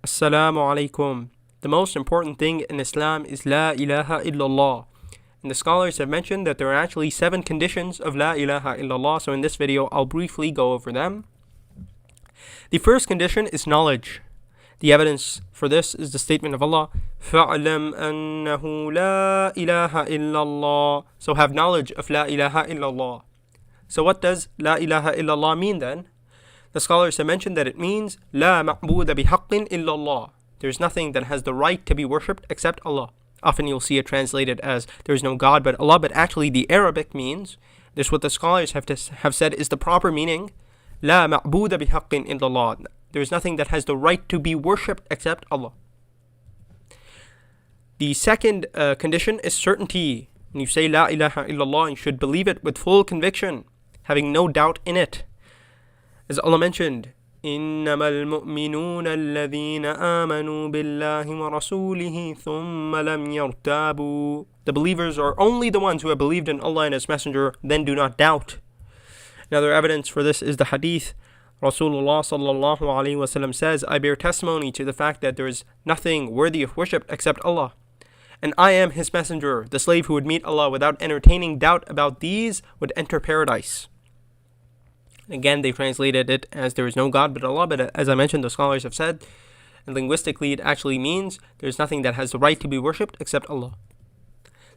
Assalamu alaikum. The most important thing in Islam is La ilaha illallah. And the scholars have mentioned that there are actually 7 conditions of La ilaha illallah, so in this video I'll briefly go over them. The first condition is knowledge. The evidence for this is the statement of Allah, فَعْلَمْ أَنَّهُ لَا إِلَهَ إِلَّا اللَّهِ. So have knowledge of La ilaha illallah. So what does La ilaha illallah mean then? The scholars have mentioned that it means La ma'buda bihaqqin illallah. There is nothing that has the right to be worshipped except Allah. Often you'll see it translated as there is no God but Allah, but actually the Arabic means, this is what the scholars have said is the proper meaning, La ma'buda bihaqqin illallah. There is nothing that has the right to be worshipped except Allah. The second condition is certainty. When you say La ilaha illallah, you should believe it with full conviction, having no doubt in it. As Allah mentioned, إِنَّمَا الْمُؤْمِنُونَ الَّذِينَ آمَنُوا بِاللَّهِ وَرَسُولِهِ ثُمَّ لَمْ يَرْتَابُوا. The believers are only the ones who have believed in Allah and His Messenger, then do not doubt. Another evidence for this is the hadith. Rasulullah sallallahu alaihi wasallam says, I bear testimony to the fact that there is nothing worthy of worship except Allah. And I am His Messenger. The slave who would meet Allah without entertaining doubt about these would enter paradise. Again, they translated it as there is no God but Allah, but as I mentioned, the scholars have said, and linguistically it actually means there is nothing that has the right to be worshipped except Allah.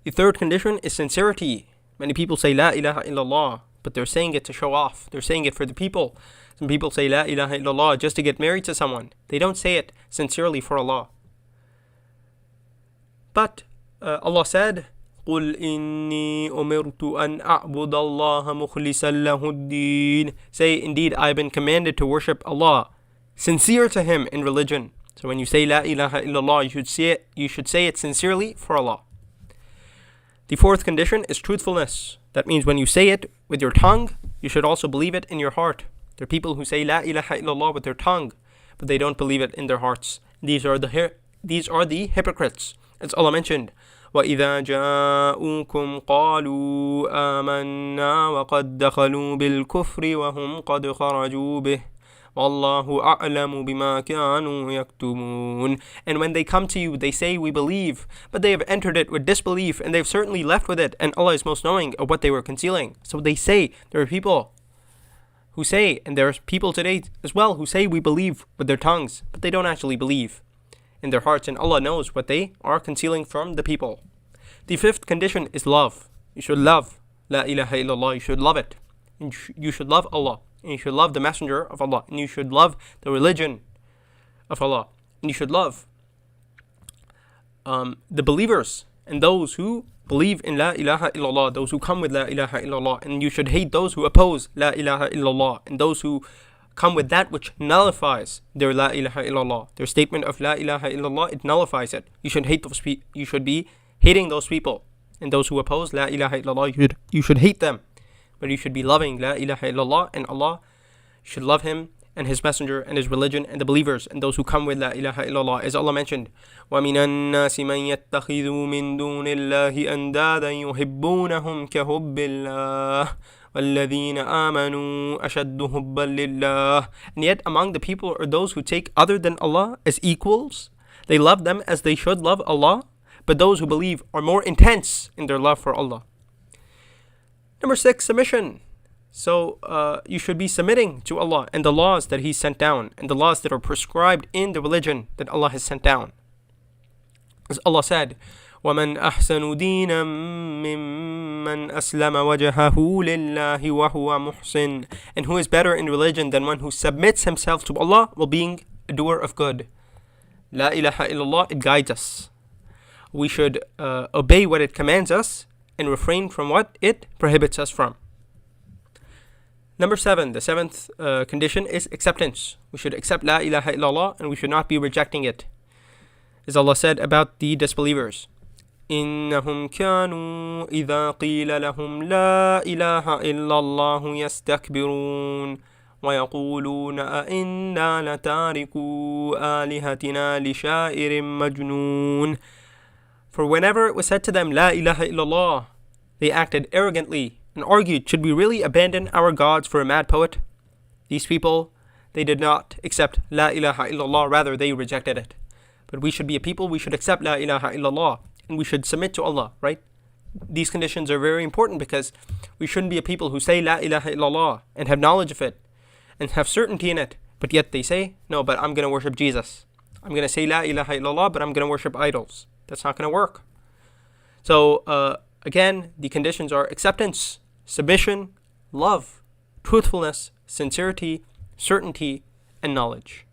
The third condition is sincerity. Many people say La ilaha illallah, but they're saying it to show off. They're saying it for the people. Some people say La ilaha illallah just to get married to someone. They don't say it sincerely for Allah. But Allah said, قُلْ إِنِّي أُمِرْتُ أَنْ أَعْبُدَ اللَّهَ مُخْلِصًا لَهُ الدِّينَ. Say, indeed, I have been commanded to worship Allah, sincere to Him in religion. So when you say La ilaha illallah, you should say it sincerely for Allah. The fourth condition is truthfulness. That means when you say it with your tongue, you should also believe it in your heart. There are people who say La ilaha illallah with their tongue, but they don't believe it in their hearts. These are the hypocrites. As Allah mentioned, وَإِذَا جَاءُوكُمْ قَالُوا آمَنَّا وَقَدْ دَخَلُوا بِالْكُفْرِ وَهُمْ قَدْ خَرَجُوا بِهِ وَاللَّهُ أَعْلَمُ بِمَا كَانُوا يَكْتُمُونَ. And when they come to you, they say, we believe, but they have entered it with disbelief, and they've certainly left with it, and Allah is most knowing of what they were concealing. So they say, there are people who say, and there are people today as well who say we believe with their tongues, but they don't actually believe in their hearts, and Allah knows what they are concealing from the people. The fifth condition is love. You should love La ilaha illallah. You should love it. And you should love Allah. And you should love the Messenger of Allah. And you should love the religion of Allah. And you should love the believers and those who believe in La ilaha illallah, those who come with La ilaha illallah. And you should hate those who oppose La ilaha illallah, and those who come with that which nullifies their La ilaha illallah. Their statement of La ilaha illallah, it nullifies it. You should hate those people. You should be hating those people. And those who oppose La ilaha illallah, you should hate them. But you should be loving La ilaha illallah and Allah. You should love Him and His Messenger and His religion and the believers and those who come with La ilaha illallah. As Allah mentioned, وَمِنَ النَّاسِ مَنْ يَتَّخِذُ مِن دُونِ اللَّهِ أَنْدَادًا يُحِبُّونَهُمْ كَحُبِّ اللَّهِ وَالَّذِينَ آمَنُوا أَشَدُّ حُبًّا لِلَّهِ. And yet among the people are those who take other than Allah as equals. They love them as they should love Allah, but those who believe are more intense in their love for Allah. Number 6, submission. So you should be submitting to Allah and the laws that He sent down, and the laws that are prescribed in the religion that Allah has sent down. As Allah said, وَمَنْ أَحْسَنُ دِينًا مِّمَّنْ أَسْلَمَ وَجْهَهُ لِلَّهِ وَهُوَ مُحْسِنٌ. And who is better in religion than one who submits himself to Allah while being a doer of good? La ilaha illallah, it guides us. We should obey what it commands us and refrain from what it prohibits us from. Number 7, the seventh condition is acceptance. We should accept La ilaha illallah and we should not be rejecting it. As Allah said about the disbelievers, إِنَّهُمْ كَانُوا إِذَا قِيلَ لَهُمْ لَا إِلَهَ إِلَّا اللَّهُ يَسْتَكْبِرُونَ وَيَقُولُونَ أَإِنَّا لَتَارِكُو آلِهَتِنَا لِشَاعِرٍ مَجْنُونَ. For whenever it was said to them, La ilaha illallah, they acted arrogantly and argued, should we really abandon our gods for a mad poet? These people, they did not accept La ilaha illallah, rather they rejected it. But we should be a people, we should accept La ilaha illallah, and we should submit to Allah, right? These conditions are very important, because we shouldn't be a people who say La ilaha illallah and have knowledge of it and have certainty in it, but yet they say, no, but I'm going to worship Jesus. I'm going to say La ilaha illallah, but I'm going to worship idols. That's not going to work. So again, the conditions are acceptance, submission, love, truthfulness, sincerity, certainty, and knowledge.